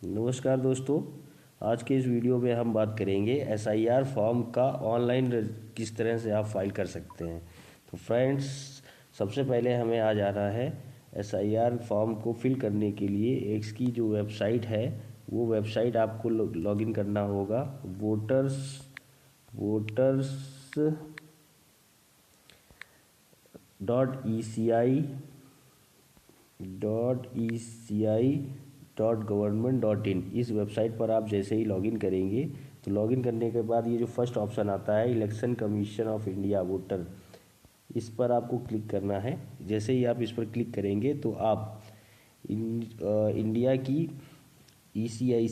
नमस्कार दोस्तों। आज के इस वीडियो में हम बात करेंगे एसआईआर फॉर्म का ऑनलाइन किस तरह से आप फाइल कर सकते हैं। तो फ्रेंड्स, सबसे पहले हमें आ जाना है एसआईआर फॉर्म को फिल करने के लिए इसकी जो वेबसाइट है वो वेबसाइट आपको लॉगिन करना होगा। वोटर्स www.eci.gov.in इस वेबसाइट पर आप जैसे ही लॉगिन करेंगे तो लॉगिन करने के बाद ये जो फर्स्ट ऑप्शन आता है election commission of India voter, इस पर आपको क्लिक करना है। जैसे ही आप इस पर क्लिक करेंगे तो आप इंडिया की ईसीआई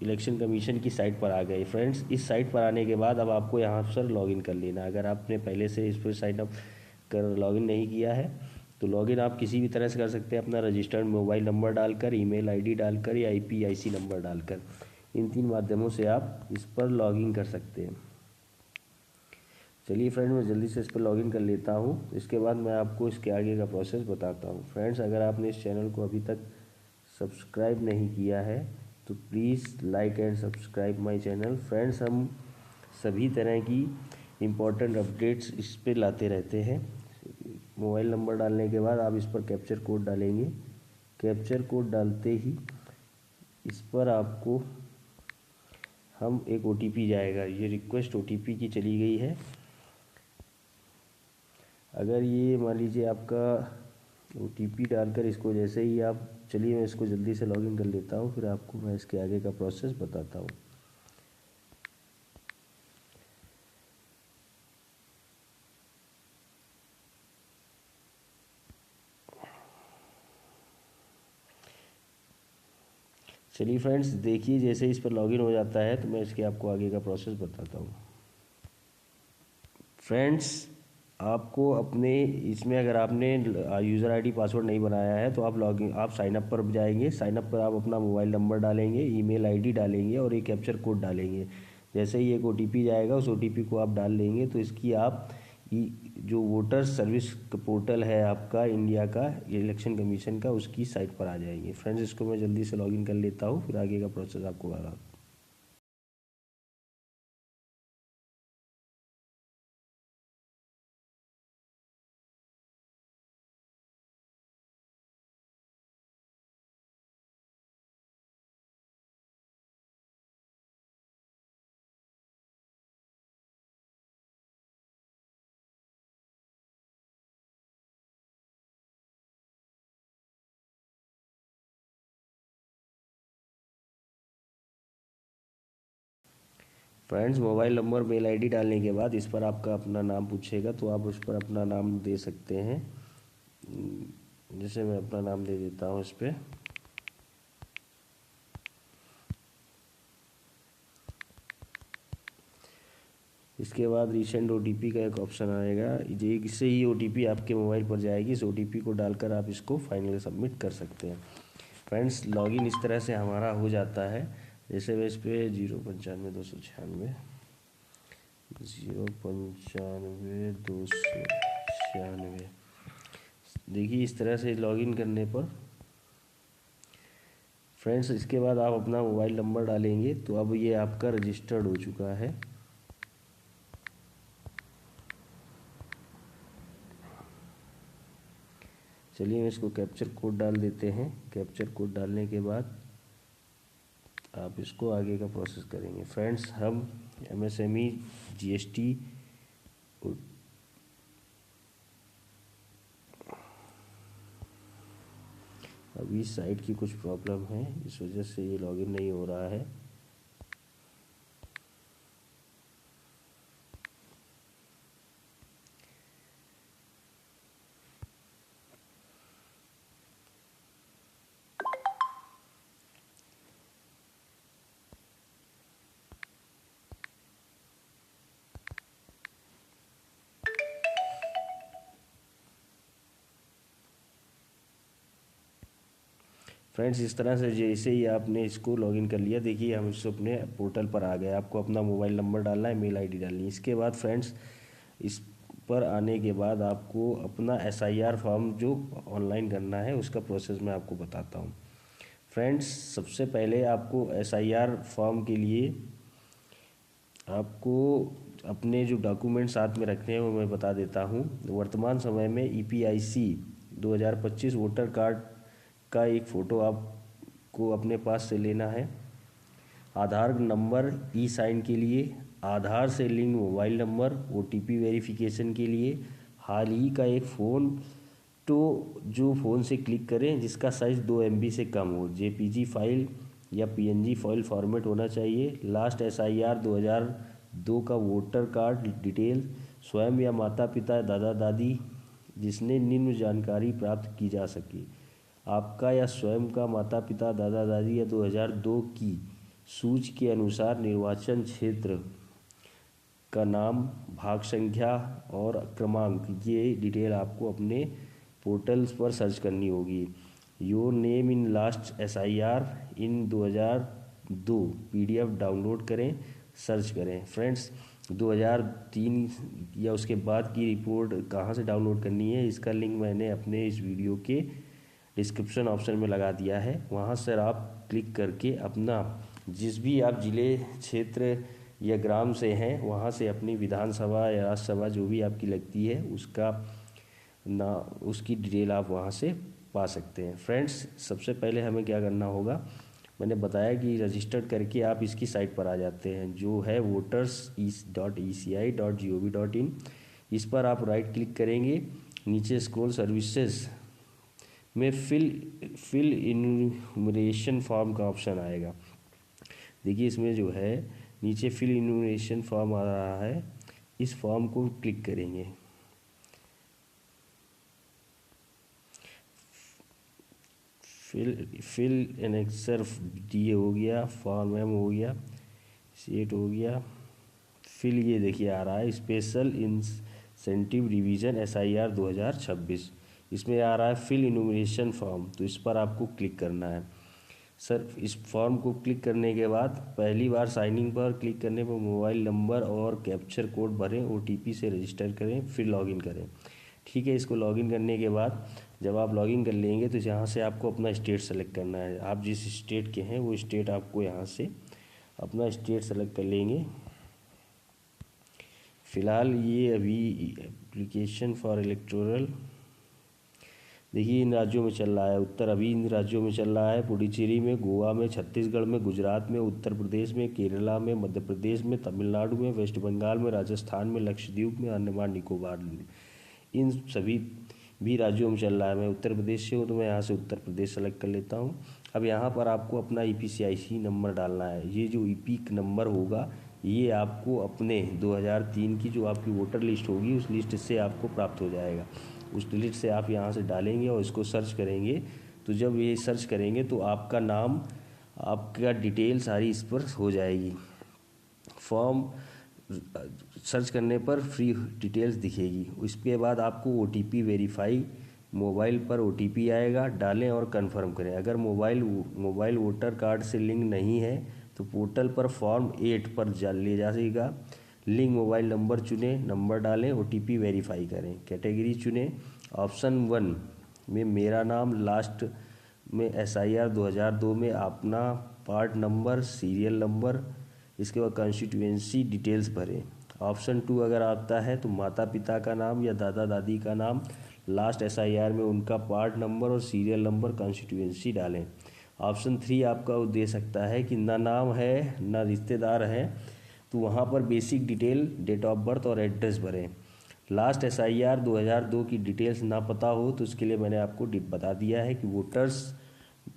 इलेक्शन कमीशन की साइट पर आ गए। फ्रेंड्स, इस साइट पर आने के बाद अब आपको यहाँ पर लॉगिन कर लेना। अगर आपने पहले से इस पर साइन अप कर लॉगिन नहीं किया है तो लॉगिन आप किसी भी तरह से कर सकते हैं, अपना रजिस्टर्ड मोबाइल नंबर डालकर, ईमेल आईडी डालकर या आईपीआईसी नंबर डालकर। इन 3 माध्यमों से आप इस पर लॉगिन कर सकते हैं। चलिए फ्रेंड, मैं जल्दी से इस पर लॉगिन कर लेता हूँ। इसके बाद मैं आपको इसके आगे का प्रोसेस बताता हूँ। फ्रेंड्स, अगर आपने इस चैनल को अभी तक सब्सक्राइब नहीं किया है तो please like and subscribe my channel. Friends, हम सभी तरह की इम्पोर्टेंट अपडेट्स इस पर लाते रहते हैं। मोबाइल नंबर डालने के बाद आप इस पर कैप्चर कोड डालेंगे। कैप्चर कोड डालते ही इस पर आपको हम एक ओटीपी जाएगा। ये रिक्वेस्ट ओटीपी की चली गई है। अगर ये मान लीजिए आपका ओटीपी डालकर इसको जैसे ही आप, चलिए मैं इसको जल्दी से लॉगिन कर लेता हूँ, फिर आपको मैं इसके आगे का प्रोसेस बताता हूँ। चलिए फ्रेंड्स, देखिए जैसे इस पर लॉगिन हो जाता है तो मैं इसके आपको आगे का प्रोसेस बताता हूँ। फ्रेंड्स, आपको अपने इसमें अगर आपने यूज़र आईडी पासवर्ड नहीं बनाया है तो आप साइन अप पर जाएंगे। साइन अप पर आप अपना मोबाइल नंबर डालेंगे, ईमेल आईडी डालेंगे और एक कैप्चर कोड डालेंगे। जैसे ही एक ओटीपी जाएगा उस ओटीपी को आप डाल लेंगे तो इसकी आप जो वोटर सर्विस पोर्टल है आपका इंडिया का इलेक्शन कमीशन का, उसकी साइट पर आ जाएंगे। फ्रेंड्स, इसको मैं जल्दी से लॉगिन कर लेता हूँ, फिर आगे का प्रोसेस आपको बताता हूँ। Friends, mobile number mail ID डालने के बाद इस पर आपका अपना नाम पूछेगा तो आप उस पर अपना नाम दे सकते हैं। जैसे मैं अपना नाम दे देता हूँ इस पर। इसके बाद रीसेंट ओटीपी का एक ऑप्शन आएगा। इससे ही ओटीपी आपके मोबाइल पर जाएगी। इस ओटीपी को डालकर आप इसको फाइनली सबमिट कर सकते हैं। फ्रेंड्स, लॉगिन इस तरह से हमारा हो जाता है। जैसे मैं इस पर 095 296 095 296, देखिए इस तरह से लॉगिन करने पर फ्रेंड्स, इसके बाद आप अपना मोबाइल नंबर डालेंगे तो अब ये आपका रजिस्टर्ड हो चुका है। चलिए हम इसको कैप्चर कोड डाल देते हैं। कैप्चर कोड डालने के बाद आप इसको आगे का प्रोसेस करेंगे। फ्रेंड्स, हम एमएसएमई जीएसटी अभी साइट की कुछ प्रॉब्लम है, इस वजह से ये लॉगिन नहीं हो रहा है। फ्रेंड्स, इस तरह से जैसे ही आपने इसको लॉगिन कर लिया, देखिए हम इस अपने पोर्टल पर आ गए। आपको अपना मोबाइल नंबर डालना है, मेल आईडी डालनी है। इसके बाद फ्रेंड्स, इस पर आने के बाद आपको अपना SIR फॉर्म जो ऑनलाइन करना है उसका प्रोसेस मैं आपको बताता हूँ। फ्रेंड्स, सबसे पहले आपको SIR फॉर्म के लिए आपको अपने जो डॉक्यूमेंट साथ में रखने हैं वो मैं बता देता हूँ। वर्तमान समय में EPIC 2025 वोटर कार्ड का एक फ़ोटो आपको अपने पास से लेना है। आधार नंबर साइन के लिए, आधार से link mobile number, OTP verification के लिए हाल ही का एक फ़ोन तो जो फ़ोन से क्लिक करें जिसका साइज़ 2 MB से कम हो, JPG फाइल या PNG फाइल फॉर्मेट होना चाहिए। लास्ट SIR 2002 का वोटर कार्ड डिटेल, स्वयं या माता पिता दादा दादी जिसने निम्न जानकारी प्राप्त की जा सके। आपका या स्वयं का माता पिता दादा दादी या 2002 की सूची के अनुसार निर्वाचन क्षेत्र का नाम, भाग संख्या और क्रमांक, ये डिटेल आपको अपने पोर्टल्स पर सर्च करनी होगी। Your name in last SIR in 2002 PDF download करें, सर्च करें। फ्रेंड्स, 2003 या उसके बाद की रिपोर्ट कहाँ से डाउनलोड करनी है इसका लिंक मैंने अपने इस वीडियो के डिस्क्रिप्शन ऑप्शन में लगा दिया है। वहाँ से आप क्लिक करके अपना जिस भी आप जिले, क्षेत्र या ग्राम से हैं वहाँ से अपनी विधानसभा या राज्यसभा जो भी आपकी लगती है उसका ना उसकी डिटेल आप वहाँ से पा सकते हैं। फ्रेंड्स, सबसे पहले हमें क्या करना होगा, मैंने बताया कि रजिस्टर्ड करके आप इसकी साइट पर आ जाते हैं जो है voters.eci.gov.in। इस पर आप राइट क्लिक करेंगे, नीचे स्क्रॉल सर्विसेज में फिल इन्यूमरेशन फॉर्म का ऑप्शन आएगा। देखिए इसमें जो है नीचे फिल इन्यूमरेशन फॉर्म आ रहा है, इस फॉर्म को क्लिक करेंगे। फिल एनेक्सर D हो गया, फॉर्म M हो गया, सेट हो गया, फिल ये देखिए आ रहा है स्पेशल इंसेंटिव रिवीजन SIR 2026, इसमें आ रहा है फिल इन्यूमरेशन फॉर्म, तो इस पर आपको क्लिक करना है। सर, इस फॉर्म को क्लिक करने के बाद पहली बार साइनिंग पर क्लिक करने पर मोबाइल नंबर और कैप्चर कोड भरें, OTP से रजिस्टर करें, फिर लॉगिन करें। ठीक है, इसको लॉगिन करने के बाद जब आप लॉगिन कर लेंगे तो यहाँ से आपको अपना स्टेट सेलेक्ट करना है। आप जिस स्टेट के हैं वो स्टेट आपको यहाँ से अपना स्टेट सेलेक्ट कर लेंगे। फ़िलहाल ये अभी एप्लीकेशन फॉर इलेक्टोरल देखिए इन राज्यों में चल रहा है। उत्तर अभी इन राज्यों में चल रहा है, पुडुचेरी में, गोवा में, छत्तीसगढ़ में, गुजरात में, उत्तर प्रदेश में, केरला में, मध्य प्रदेश में, तमिलनाडु में, वेस्ट बंगाल में, राजस्थान में, लक्षद्वीप में, अंडमान निकोबार में, इन सभी भी राज्यों में चल रहा है। मैं उत्तर प्रदेश से हूँ तो मैं यहाँ से उत्तर प्रदेश सेलेक्ट कर लेता हूँ। अब यहाँ पर आपको अपना EPCIC नंबर डालना है। ये जो EPIC नंबर होगा ये आपको अपने 2003 की जो आपकी वोटर लिस्ट होगी उस लिस्ट से आपको प्राप्त हो जाएगा। उस लिस्ट से आप यहाँ से डालेंगे और इसको सर्च करेंगे, तो जब ये सर्च करेंगे तो आपका नाम, आपका डिटेल सारी इस पर हो जाएगी। फॉर्म सर्च करने पर फ्री डिटेल्स दिखेगी। उसके बाद आपको OTP वेरीफाई, मोबाइल पर OTP आएगा, डालें और कंफर्म करें। अगर मोबाइल वोटर कार्ड से लिंक नहीं है तो पोर्टल पर फॉर्म 8 पर ले जाएगा। लिंक मोबाइल नंबर चुनें, नंबर डालें, OTP वेरीफाई करें, कैटेगरी चुनें। ऑप्शन 1 में मेरा नाम, लास्ट में SIR 2002 में अपना पार्ट नंबर, सीरियल नंबर, इसके बाद कॉन्स्टिट्यूएंसी डिटेल्स भरें। ऑप्शन 2 अगर आता है तो माता पिता का नाम या दादा दादी का नाम, लास्ट SIR में उनका पार्ट नंबर और सीरियल नंबर, कॉन्स्टिट्यूएंसी डालें। ऑप्शन 3 आपका दे सकता है कि ना नाम है ना रिश्तेदार हैं, तो वहाँ पर basic detail, date of birth और एड्रेस भरें। लास्ट SIR 2002 की डिटेल्स ना पता हो तो इसके लिए मैंने आपको बता दिया है कि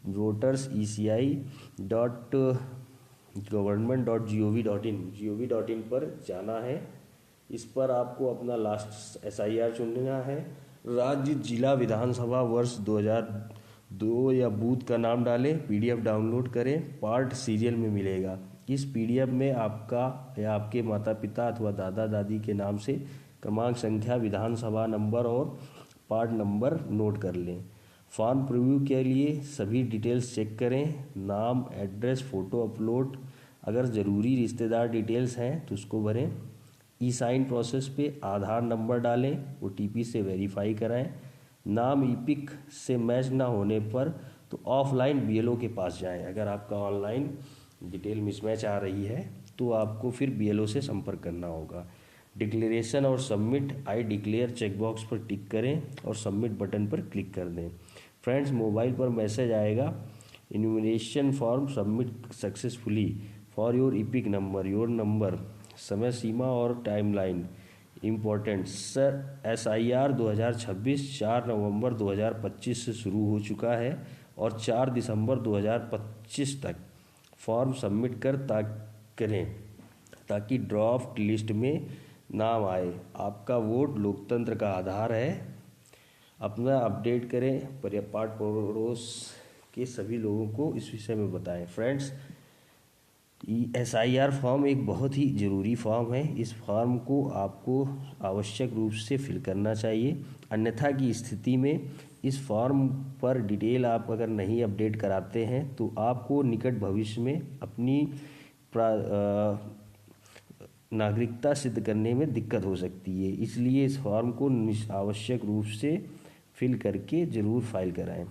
वोटर्स ECI.government.gov.in पर जाना है। इस पर आपको अपना लास्ट SIR चुनना है। राज्य, जिला, विधानसभा, वर्ष 2002 या बूथ का नाम डालें, PDF डाउनलोड करें, पार्ट सीरियल में मिलेगा। इस PDF में आपका या आपके माता पिता अथवा दादा दादी के नाम से क्रमांक, संख्या, विधानसभा नंबर और पार्ट नंबर नोट कर लें। फॉर्म प्रीव्यू के लिए सभी डिटेल्स चेक करें, नाम, एड्रेस, फ़ोटो अपलोड, अगर ज़रूरी रिश्तेदार डिटेल्स हैं तो उसको भरें। ई साइन प्रोसेस पे आधार नंबर डालें, OTP से वेरीफाई कराएं। नाम ईपिक से मैच ना होने पर तो ऑफलाइन BLO के पास जाएं। अगर आपका ऑनलाइन डिटेल मिसमैच आ रही है तो आपको फिर BLO से संपर्क करना होगा। डिक्लेरेशन और सबमिट आई डिक्लेयर चेकबॉक्स पर टिक करें और सबमिट बटन पर क्लिक कर दें। फ्रेंड्स, मोबाइल पर मैसेज आएगा, enumeration form submit successfully for your EPIC number, your number, समय सीमा और टाइमलाइन इम्पोर्टेंट सर। SIR 2026 4 नवंबर 2025 से शुरू हो चुका है और 4 दिसंबर 2025 तक फॉर्म सबमिट करें ताकि ड्राफ्ट लिस्ट में नाम आए। आपका वोट लोकतंत्र का आधार है। अपना अपडेट करें, पाठ पड़ोस के सभी लोगों को इस विषय में बताएं। फ्रेंड्स, SIR फॉर्म एक बहुत ही ज़रूरी फॉर्म है। इस फॉर्म को आपको आवश्यक रूप से फिल करना चाहिए, अन्यथा की स्थिति में इस फॉर्म पर डिटेल आप अगर नहीं अपडेट कराते हैं तो आपको निकट भविष्य में अपनी नागरिकता सिद्ध करने में दिक्कत हो सकती है। इसलिए इस फॉर्म को आवश्यक रूप से फिल करके ज़रूर फाइल कराएं।